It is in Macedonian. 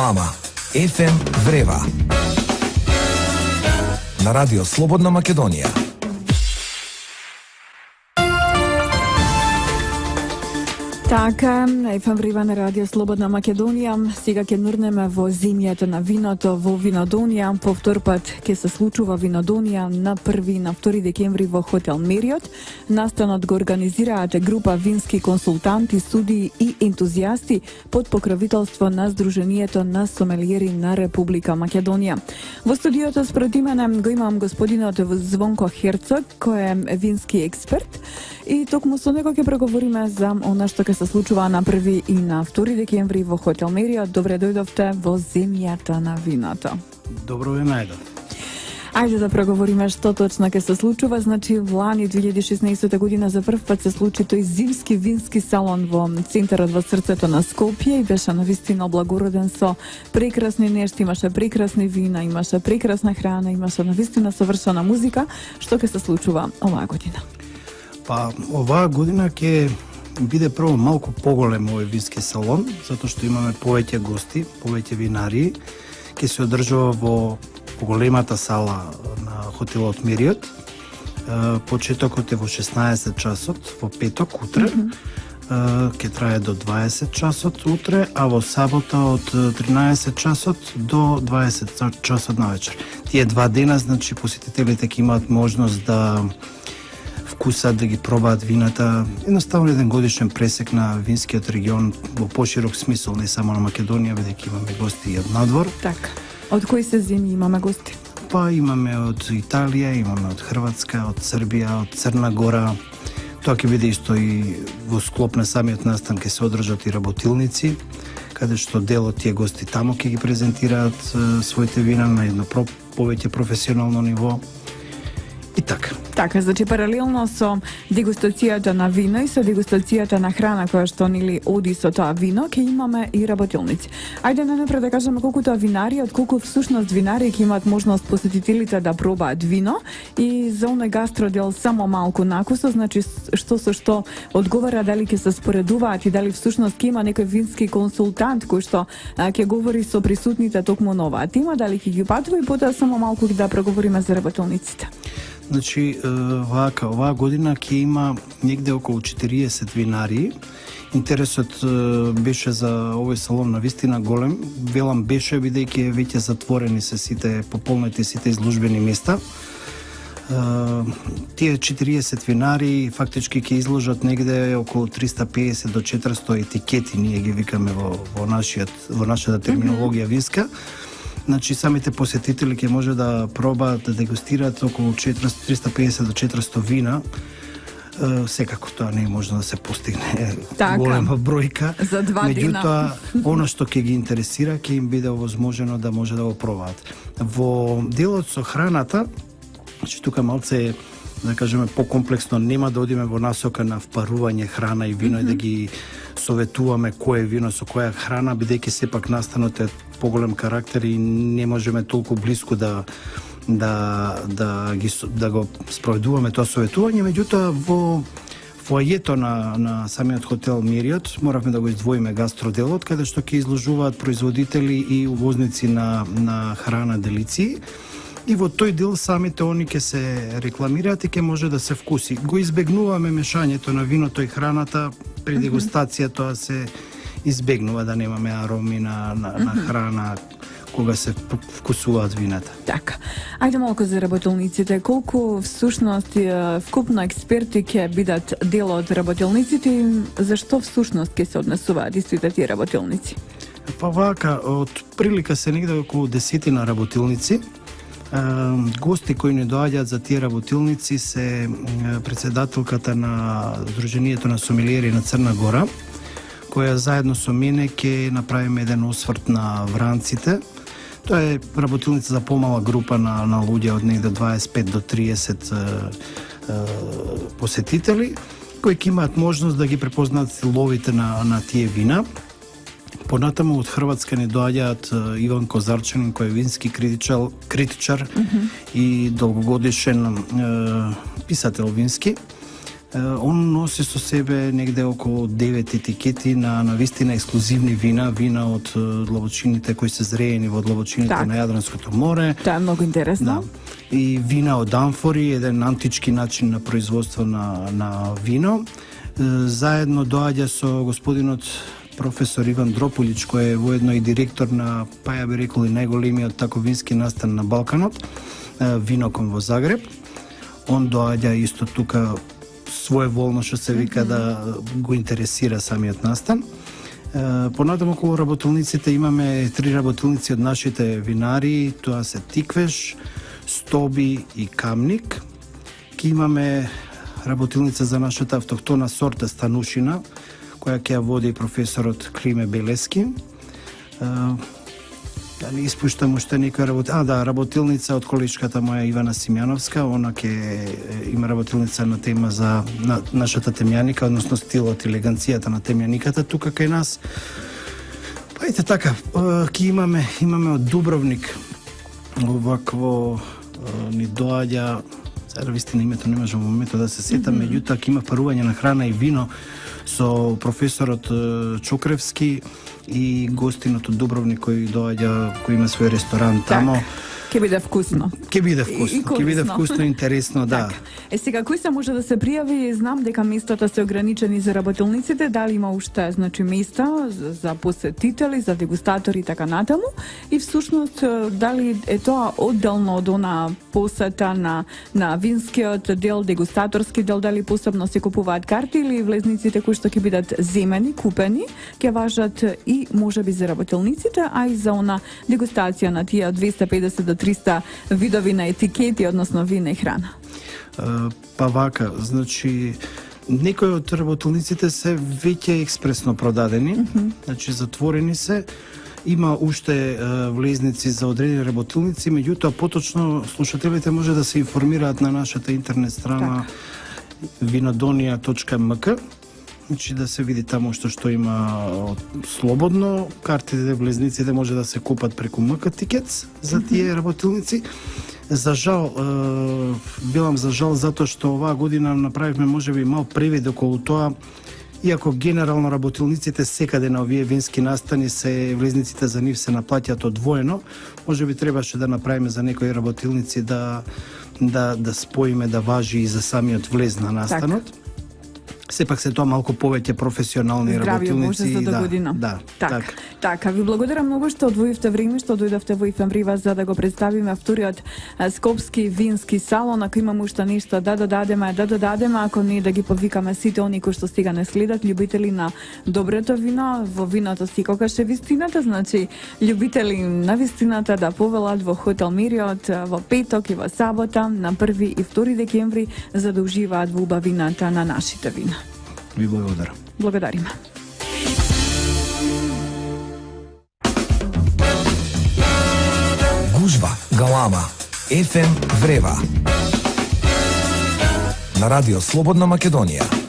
Ама, FM Врева. На радио Слободна Македонија. Така, ефем Врева на радио Слободна Македонија. Сега ќе нурнеме во земјата на виното во Винодонија. Повтор пат ќе се случува Винодонија на 1 и на 2 декември во хотел Мериот. Настанот го организираат група вински консултанти, судии и ентузијасти под покровителство на Сдруженијето на сомелиери на Република Македонија. Во студиото според мене го имам господинот Звонко Херцог, кој е вински експерт, и токму со него ќе преговориме за она што ќе се случува на 1 и на 2 декември во хотел Мериот. Добре дојдовте во земјата на виното. Добро ве најдов. Ајде да преговориме што точно ќе се случува. Значи, лани 2016 година за прв пат се случи тој зимски вински салон во центарот во срцето на Скопје и беше навистина облагороден со прекрасни нешта, имаше прекрасни вина, имаше прекрасна храна, имаше навистина совршена музика. Што ќе се случува оваа година? Па, оваа година ќе биде прво малку поголем овој вински салон, затоа што имаме повеќе гости, повеќе винари. Ќе се одржува во поголемата сала на хотелот Мериот. Почетокот е во 16 часот, во петок, утре. Ќе трае до 20 часот утре, а во сабота од 13 часот до 20 часот навечер. Тие два дена, значи, посетителите ќе имаат можност да вкусат, да ги пробаат вината. Едноставно еден годишен пресек на винскиот регион во поширок смисол, не само на Македонија, бидејќи имаме гости и од надвор. Така. Од кои се земји имаме гости? Па имаме од Италија, имаме од Хрватска, од Србија, од Црна Гора. Тоа ќе биде исто и во склоп на самиот настан ќе се одржат и работилници, каде што дел од тие гости таму ќе ги презентираат своите вина на едно повеќе професионално ниво. И така. Така, значи паралелно со дегустацијата на вино и со дегустацијата на храна која што нели оди со тоа вино, ќе имаме и работилници. Ајде најнапред да кажеме колку тоа винари, од колку всушност винари ќе имаат можност посетителите да пробаат вино, и за оној гастродел само малку накусо, значи што со што одговара, дали ќе се споредуваат и дали всушност ќе има некој вински консултант кој што ќе говори со присутните токму на оваа тема, дали ќе ги упатува, и потоа само малку да преговориме за работилниците. Значи, оваа година ќе има негде околу 40 винари. Интересот беше за овој салон навистина голем. Велам беше, бидејќи веќе затворени се сите, пополнети сите изложбени места. Тие 40 винари фактички ќе изложат негде околу 350 до 400 етикети, ние ги викаме во нашата терминологија винска. Значи, самите посетители ќе може да пробаат, да дегустираат околу 350 до 400 вина. Секако тоа не е можно да се постигне голема бројка. За 2 дена. Меѓутоа, оно што ќе ги интересира, ќе им биде овозможено да може да го пробаат. Во делот со храната, значи тука малце, да кажеме, покомплексно, нема да одиме во насока на впарување храна и вино и да ги советуваме кое вино со која храна, бидејќи сепак настанот е поголем карактер и не можеме толку блиску да го спроведуваме тоа советување. Меѓутоа, во фоајето на самиот хотел Мериот моравме да го издвоиме гастроделот, каде што ќе изложуваат производители и увозници на храна делици. И во тој дел самите они ќе се рекламираат и ќе може да се вкуси. Го избегнуваме мешањето на виното и храната, при дегустација тоа се избегнува, да немаме ароми на храна кога се вкусуваат вината. Така. Ајде малку за работилниците. Колку всушност вкупно експерти ќе бидат дел од работилниците и зашто всушност ќе се однесуваат истите тие работилници? Па вака, од прилика се негде околу 10 работилници. Гости кои не доаѓаат за тие работилници се председателката на Сдруженијето на сомелиери на Црна Гора, која заедно со мене ќе направиме еден осврт на вранците. Тоа е работилница за помала група на луѓе од негде 25 до 30 посетители, кои ќе имаат можност да ги препознаат стиловите на тие вина. Понатаму од Хрватска не доаѓаат Иван Козарчанин, кој е вински критичар и долгогодишен писател вински. Он носи со себе негде околу 9 етикети на вистина ексклузивни вина од длабочините кои се зреени во длабочините Так. на Јадранското море. Тоа е многу интересно. Да. И вина од амфори, еден антички начин на производство на вино. Заедно доаѓа со господинот професор Иван Дрополиќ, кој е воедно и директор на, па ја би рекол, и најголемиот тако вински настан на Балканот, Виноком во Загреб. Он доаѓа исто тука своеволно, што се вика, да го интересира самиот настан. Понатаму околу работилниците имаме 3 работилници од нашите винари, тоа се Тиквеш, Стоби и Камник. Ки имаме работилница за нашата автохтона сорта Станушина, која ќе ја води професорот Криме Белески. Да не испуштам уште некоја работилница од колешката моја Ивана Симјановска, она ќе има работилница на тема за нашата темјаника, односно стилот и елеганцијата на темјаниката тука кај нас. Па ете така, ќе имаме од Дубровник овакво ни доаѓа, сега вистина името не можам во моментот да се сетам, меѓутоа ќе има парување на храна и вино со професорот Чокревски и гостинот од Дубровник кој доаѓа, кој има свој ресторан тамо. Ќе биде вкусно. Ќе биде вкусно, ќе биде вкусно и интересно, да. Сега кој се може да се пријави? Знам дека местата се ограничени за работилниците, дали има уште места за посетители, за дегустатори и така натаму? И всушност дали е тоа одделно од она посета на винскиот дел, дегустаторски дел, дали посебно се купуваат карти или влезниците кои што ќе бидат земени, купени, ќе важат и можеби за работилниците, а и за она дегустација на тие 250 до 300 видови на етикети, односно вина и храна. Па вака, значи некои од работилниците се веќе експресно продадени, значи затворени се. Има уште влезници за одредени работилници, меѓутоа поточно слушателите може да се информираат на нашата интернет страна vinodonija.mk. Значи да се види таму што има слободно, картите, влезниците може да се купат преку МК Тикетс за тие работилници. За жал, билам за жал затоа што оваа година направивме можеби мал превид околу тоа, иако генерално работилниците секаде на овие вински настани се влезниците за нив се наплаќаат одвоено, можеби требаше да направиме за некои работилници да споиме да важи и за самиот влез на настанот. Сепак се тоа малку повеќе професионални работилници. Здравје Боже за до година. Да, така. Ви благодарам многу што одвоивте време, што дојдовте во ФМ Рива за да го представиме вториот скопски вински салон. Ако имам уште нешто да додадеме, ако не да ги повикаме сите они кои што стига не следат, љубители на доброто вино, во виното секогаш е вистината, значи љубители на вистината да повелат во хотел Мериот во петок и во сабота на 1 и 2 декември за да уживаат во убавината на нашите вина. Ви благодарам. Благодариме. Гужва, галама, ФМ Врева. На радио Слободна Македонија.